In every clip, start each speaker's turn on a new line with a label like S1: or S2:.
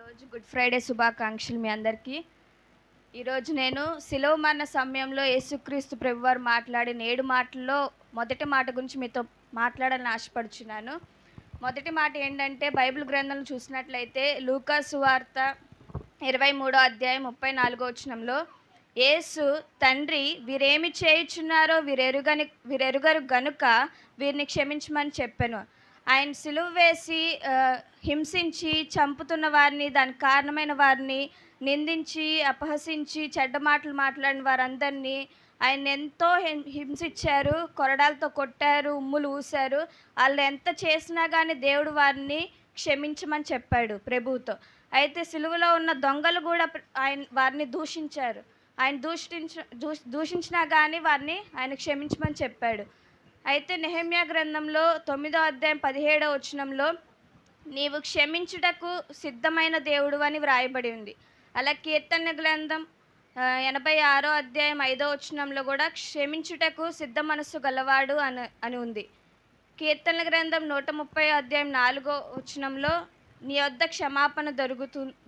S1: ఈరోజు good Friday శుభాకాంక్షలు మీ అందరికీ. ఈరోజు నేను శిలువ మరణ సమయంలో యేసుక్రీస్తు ప్రభువారు మాట్లాడిన 7 మాటల్లో మొదటి మాట గురించి మీతో మాట్లాడాలని ఆశపడుచున్నాను. మొదటి మాట ఏంటంటే, బైబిల్ గ్రంథంలో చూసినట్లయితే లూకా సువార్త 23వ అధ్యాయం 34వ వచనంలో, యేసు తండ్రి వీరేమి చేయుచున్నారో వీరెరుగరు గనుక వీరిని క్షమించమని చెప్పెను. ఆయన సిలువ వేసి హింసించి చంపుతున్న వారిని, దానికి కారణమైన వారిని నిందించి అపహసించి చెడ్డ మాటలు మాట్లాడిన వారందరినీ ఆయన ఎంతో హింసించారు. కొరడాలతో కొట్టారు, ఉమ్ములు ఊశారు. వాళ్ళు ఎంత చేసినా కానీ దేవుడు వారిని క్షమించమని చెప్పాడు ప్రభువుతో. అయితే సిలువలో ఉన్న దొంగలు కూడా వారిని దూషించారు. ఆయన దూషించినా కానీ వారిని ఆయన క్షమించమని చెప్పాడు. అయితే నెహెమ్యా గ్రంథంలో 9వ అధ్యాయం 17వ వచనంలో, నీవు క్షమించుటకు సిద్ధమైన దేవుడు అని వ్రాయబడి ఉంది. అలా కీర్తన గ్రంథం 86వ అధ్యాయం 5వ వచనంలో కూడా క్షమించుటకు సిద్ధ మనస్సు గలవాడు అని ఉంది. కీర్తన గ్రంథం 130వ అధ్యాయం 4వ వచనంలో, నీ వద్ద క్షమాపణ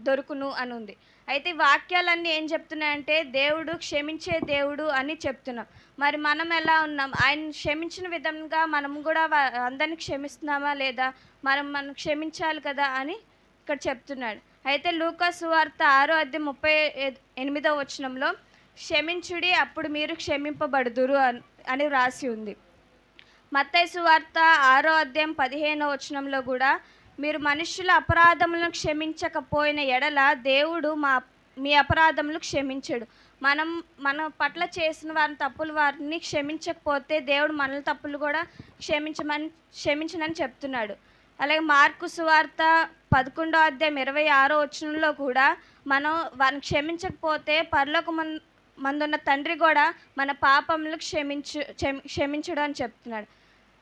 S1: దొరుకును అని ఉంది. అయితే ఈ వాక్యాలన్నీ ఏం చెప్తున్నాయంటే, దేవుడు క్షమించే దేవుడు అని చెప్తున్నాం. మరి మనం ఎలా ఉన్నాం? ఆయన క్షమించిన విధంగా మనం కూడా అందరినీ క్షమిస్తున్నామా లేదా? మనం క్షమించాలి కదా అని ఇక్కడ చెప్తున్నాడు. అయితే లూకా సువార్త 6వ అధ్యాయం 38వ వచనంలో, క్షమించుడి అప్పుడు మీరు క్షమింపబడుదురు అని వ్రాసి ఉంది. మత్తయి సువార్త 6వ అధ్యాయం 15వ వచనంలో కూడా, మీరు మనుష్యుల అపరాధములను క్షమించకపోయిన ఎడల దేవుడు మీ అపరాధములు క్షమించడు. మన పట్ల చేసిన వారిని క్షమించకపోతే దేవుడు మన తప్పులు కూడా క్షమించనని చెప్తున్నాడు. అలాగే మార్కు సువార్త 11వ అధ్యాయం 26వ వచనంలో కూడా, మనం వారిని క్షమించకపోతే పరలోకమందున్న తండ్రి కూడా మన పాపములు క్షమించడు అని చెప్తున్నాడు.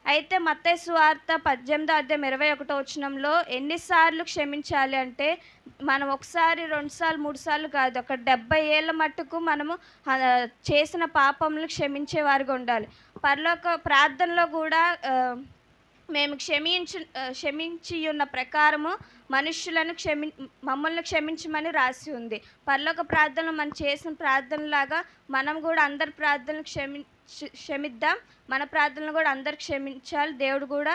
S1: అయితే మత్తయి సువార్త 18వ అధ్యాయం 21వ వచనంలో, ఎన్నిసార్లు క్షమించాలి అంటే, మనం ఒకసారి 2 సార్లు 3 సార్లు కాదు, ఒక 70 ఏళ్ళ మట్టుకు మనము చేసిన పాపములు క్షమించేవారుగా ఉండాలి. పరలోక ప్రార్థనలో కూడా మేము క్షమించి ఉన్న ప్రకారము మనుష్యులను మమ్మల్ని క్షమించమని రాసి ఉంది. పరలోక ప్రార్థనలు మనం చేసిన ప్రార్థనలాగా మనం కూడా అందరి ప్రార్థనలు క్షమిద్దాం. మన ప్రార్థనలు కూడా అందరు క్షమించాలి. దేవుడు కూడా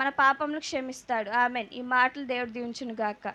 S1: మన పాపములు క్షమిస్తాడు. ఆమేన్. ఈ మాటలు దేవుడు దీవించును గాక.